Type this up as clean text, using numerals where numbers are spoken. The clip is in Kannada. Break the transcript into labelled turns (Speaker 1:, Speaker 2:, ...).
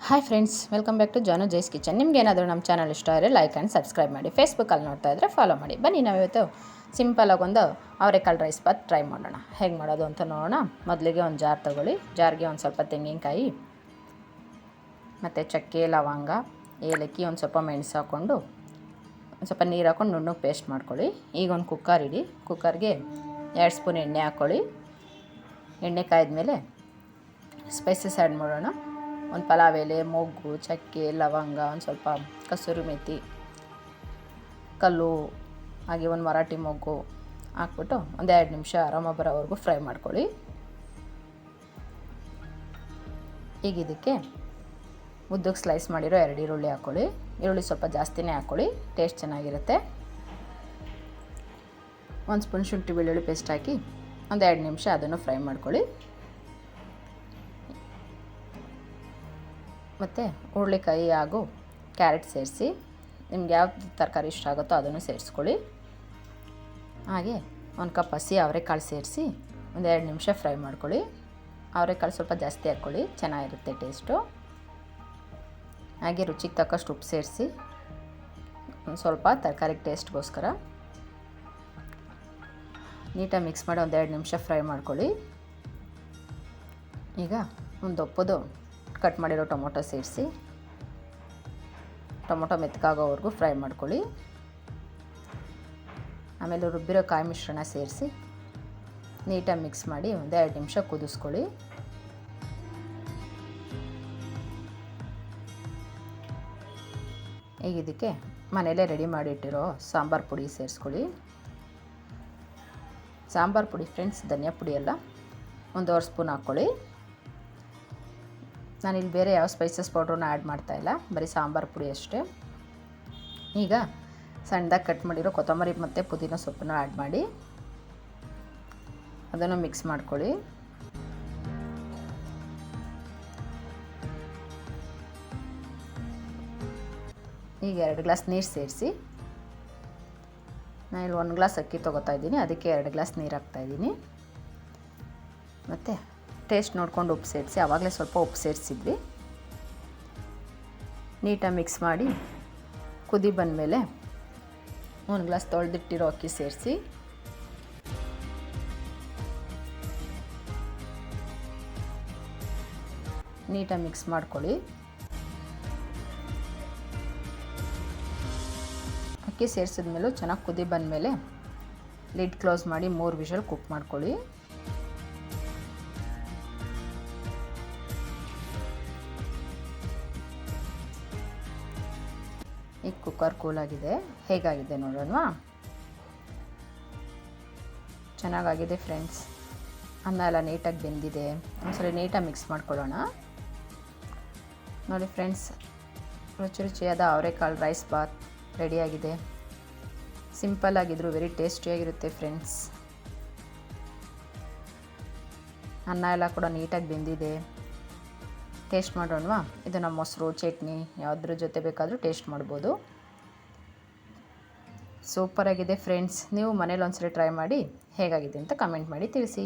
Speaker 1: Hi friends, welcome back to Janu Jai's kitchen. ನಿಮ್ಗೆ ಏನಾದರೂ ನಮ್ಮ ಚಾನಲ್ ಇಷ್ಟ ಆದರೆ ಲೈಕ್ ಆ್ಯಂಡ್ ಸಬ್ಸ್ಕ್ರೈಬ್ ಮಾಡಿ. ಫೇಸ್ಬುಕ್ಕಲ್ಲಿ ನೋಡ್ತಾ ಇದ್ದರೆ ಫಾಲೋ ಮಾಡಿ. ಬನ್ನಿ ನಾವಿವತ್ತು ಸಿಂಪಲಾಗಿ ಒಂದು ಅವರೆಕಾಳು ರೈಸ್ ಬಾತ್ ಟ್ರೈ ಮಾಡೋಣ. ಹೇಗೆ ಮಾಡೋದು ಅಂತ ನೋಡೋಣ. ಮೊದಲಿಗೆ ಒಂದು ಜಾರ್ ತೊಗೊಳ್ಳಿ. ಜಾರ್ಗೆ ಒಂದು ಸ್ವಲ್ಪ ತೆಂಗಿನಕಾಯಿ ಮತ್ತು ಚಕ್ಕೆ, ಲವಂಗ, ಏಲಕ್ಕಿ, ಒಂದು ಸ್ವಲ್ಪ ಮೆಣಸು ಹಾಕ್ಕೊಂಡು ಒಂದು ಸ್ವಲ್ಪ ನೀರು ಹಾಕ್ಕೊಂಡು ನುಣ್ಣಗೆ ಪೇಸ್ಟ್ ಮಾಡ್ಕೊಳ್ಳಿ. ಈಗ ಒಂದು ಕುಕ್ಕರ್ ಇಡಿ. ಕುಕ್ಕರ್ಗೆ 2 ಸ್ಪೂನ್ ಎಣ್ಣೆ ಹಾಕ್ಕೊಳ್ಳಿ. ಎಣ್ಣೆ ಕಾಯ್ದಮೇಲೆ ಸ್ಪೈಸಸ್ ಆ್ಯಡ್ ಮಾಡೋಣ. ಒಂದು ಪಲಾವ್ ಎಲೆ, ಮೊಗ್ಗು, ಚಕ್ಕೆ, ಲವಂಗ, ಒಂದು ಸ್ವಲ್ಪ ಕಸೂರಿ ಮೆಥಿ, ಕಲ್ಲು, ಹಾಗೆ ಒಂದು ಮರಾಠಿ ಮೊಗ್ಗು ಹಾಕ್ಬಿಟ್ಟು ಒಂದು 2 ನಿಮಿಷ ಅರೋಮ ಬರೋವರೆಗೂ ಫ್ರೈ ಮಾಡ್ಕೊಳ್ಳಿ. ಈಗ ಇದಕ್ಕೆ ಉದ್ದಕ್ಕೆ ಸ್ಲೈಸ್ ಮಾಡಿರೋ 2 ಈರುಳ್ಳಿ ಹಾಕ್ಕೊಳ್ಳಿ. ಈರುಳ್ಳಿ ಸ್ವಲ್ಪ ಜಾಸ್ತಿನೇ ಹಾಕ್ಕೊಳ್ಳಿ, ಟೇಸ್ಟ್ ಚೆನ್ನಾಗಿರುತ್ತೆ. 1 ಸ್ಪೂನ್ ಶುಂಠಿ ಬೆಳ್ಳುಳ್ಳಿ ಪೇಸ್ಟ್ ಹಾಕಿ ಒಂದು 2 ನಿಮಿಷ ಅದನ್ನು ಫ್ರೈ ಮಾಡ್ಕೊಳ್ಳಿ. ಮತ್ತು ಹುರುಳಿಕಾಯಿ ಹಾಗೂ ಕ್ಯಾರೆಟ್ ಸೇರಿಸಿ, ನಿಮ್ಗೆ ಯಾವ ತರಕಾರಿ ಇಷ್ಟ ಆಗುತ್ತೋ ಅದನ್ನು ಸೇರಿಸ್ಕೊಳ್ಳಿ. ಹಾಗೆ 1 ಕಪ್ ಹಸಿ ಅವರೆಕಾಳು ಸೇರಿಸಿ ಒಂದು 2 ನಿಮಿಷ ಫ್ರೈ ಮಾಡ್ಕೊಳ್ಳಿ. ಅವರೆಕಾಳು ಸ್ವಲ್ಪ ಜಾಸ್ತಿ ಹಾಕ್ಕೊಳ್ಳಿ, ಚೆನ್ನಾಗಿರುತ್ತೆ ಟೇಸ್ಟು. ಹಾಗೆ ರುಚಿಗೆ ತಕ್ಕಷ್ಟು ಉಪ್ಪು ಸೇರಿಸಿ ಒಂದು ಸ್ವಲ್ಪ ತರಕಾರಿ ಟೇಸ್ಟ್ಗೋಸ್ಕರ ನೀಟಾಗಿ ಮಿಕ್ಸ್ ಮಾಡಿ ಒಂದು 2 ನಿಮಿಷ ಫ್ರೈ ಮಾಡ್ಕೊಳ್ಳಿ. ಈಗ ಒಂದು ದಪ್ಪದು ಕಟ್ ಮಾಡಿರೋ ಟೊಮೊಟೊ ಸೇರಿಸಿ ಟೊಮೊಟೊ ಮೆತ್ತಗಾಗೋವರೆಗೂ ಫ್ರೈ ಮಾಡ್ಕೊಳ್ಳಿ. ಆಮೇಲೆ ರುಬ್ಬಿರೋ ಕಾಯಿ ಮಿಶ್ರಣ ಸೇರಿಸಿ ನೀಟಾಗಿ ಮಿಕ್ಸ್ ಮಾಡಿ ಒಂದು 2 ನಿಮಿಷ ಕುದಿಸ್ಕೊಳ್ಳಿ. ಈಗ ಇದಕ್ಕೆ ಮನೆಯಲ್ಲೇ ರೆಡಿ ಮಾಡಿಟ್ಟಿರೋ ಸಾಂಬಾರು ಪುಡಿ ಸೇರಿಸ್ಕೊಳ್ಳಿ. ಸಾಂಬಾರು ಪುಡಿ ಫ್ರೆಂಡ್ಸ್, ಧನಿಯಾ ಪುಡಿ ಎಲ್ಲ 1.5 ಸ್ಪೂನ್ ಹಾಕ್ಕೊಳ್ಳಿ. ನಾನಿಲ್ಲಿ ಬೇರೆ ಯಾವ ಸ್ಪೈಸಸ್ ಪೌಡ್ರನ್ನ ಆ್ಯಡ್ ಮಾಡ್ತಾಯಿಲ್ಲ, ಬರೀ ಸಾಂಬಾರು ಪುಡಿ ಅಷ್ಟೇ. ಈಗ ಸಣ್ಣದಾಗಿ ಕಟ್ ಮಾಡಿರೋ ಕೊತ್ತಂಬರಿ ಮತ್ತು ಪುದೀನ ಸೊಪ್ಪನ್ನು ಆ್ಯಡ್ ಮಾಡಿ ಅದನ್ನು ಮಿಕ್ಸ್ ಮಾಡ್ಕೊಳ್ಳಿ. ಈಗ 2 ಗ್ಲಾಸ್ ನೀರು ಸೇರಿಸಿ, ನಾನಿಲ್ಲಿ 1 ಗ್ಲಾಸ್ ಅಕ್ಕಿ ತೊಗೋತಾ ಇದ್ದೀನಿ, ಅದಕ್ಕೆ 2 ಗ್ಲಾಸ್ ನೀರು ಹಾಕ್ತಾಯಿದ್ದೀನಿ. ಮತ್ತು ಟೇಸ್ಟ್ ನೋಡ್ಕೊಂಡು ಉಪ್ಪು ಸೇರಿಸಿ, ಆವಾಗಲೇ ಸ್ವಲ್ಪ ಉಪ್ಪು ಸೇರಿಸಿದ್ವಿ. ನೀಟಾಗಿ ಮಿಕ್ಸ್ ಮಾಡಿ ಕುದಿ ಬಂದಮೇಲೆ 1 ಗ್ಲಾಸ್ ತೊಳೆದಿಟ್ಟಿರೋ ಅಕ್ಕಿ ಸೇರಿಸಿ ನೀಟಾಗಿ ಮಿಕ್ಸ್ ಮಾಡ್ಕೊಳ್ಳಿ. ಅಕ್ಕಿ ಸೇರಿಸಿದ್ಮೇಲೂ ಚೆನ್ನಾಗಿ ಕುದಿ ಬಂದಮೇಲೆ ಲಿಡ್ ಕ್ಲೋಸ್ ಮಾಡಿ 3 ವಿಷಲ್ ಕುಕ್ ಮಾಡ್ಕೊಳ್ಳಿ. ಈಗ ಕುಕ್ಕರ್ ಕೂಲಾಗಿದೆ, ಹೇಗಾಗಿದೆ ನೋಡೋಣವಾ. ಚೆನ್ನಾಗಾಗಿದೆ ಫ್ರೆಂಡ್ಸ್. ಅನ್ನ ಎಲ್ಲ ನೀಟಾಗಿ ಬೆಂದಿದೆ. ಒಂದ್ಸಲ ನೀಟಾಗಿ ಮಿಕ್ಸ್ ಮಾಡ್ಕೊಳ್ಳೋಣ. ನೋಡಿ ಫ್ರೆಂಡ್ಸ್, ರುಚಿ ರುಚಿಯಾದ ಅವರೆಕಾಳು ರೈಸ್ ಬಾತ್ ರೆಡಿಯಾಗಿದೆ. ಸಿಂಪಲ್ ಆಗಿದ್ರು ವೆರಿ ಟೇಸ್ಟಿಯಾಗಿರುತ್ತೆ ಫ್ರೆಂಡ್ಸ್. ಅನ್ನ ಎಲ್ಲ ಕೂಡ ನೀಟಾಗಿ ಬೆಂದಿದೆ. ಟೇಸ್ಟ್ ಮಾಡೋಣವಾ. ಇದು ನಮ್ಮ ಮೊಸರು, ಚಟ್ನಿ ಯಾವುದ್ರ ಜೊತೆ ಬೇಕಾದರೂ ಟೇಸ್ಟ್ ಮಾಡ್ಬೋದು. ಸೂಪರಾಗಿದೆ ಫ್ರೆಂಡ್ಸ್. ನೀವು ಮನೇಲಿ ಒಂದ್ಸರಿ ಟ್ರೈ ಮಾಡಿ ಹೇಗಾಗಿದೆ ಅಂತ ಕಮೆಂಟ್ ಮಾಡಿ ತಿಳಿಸಿ.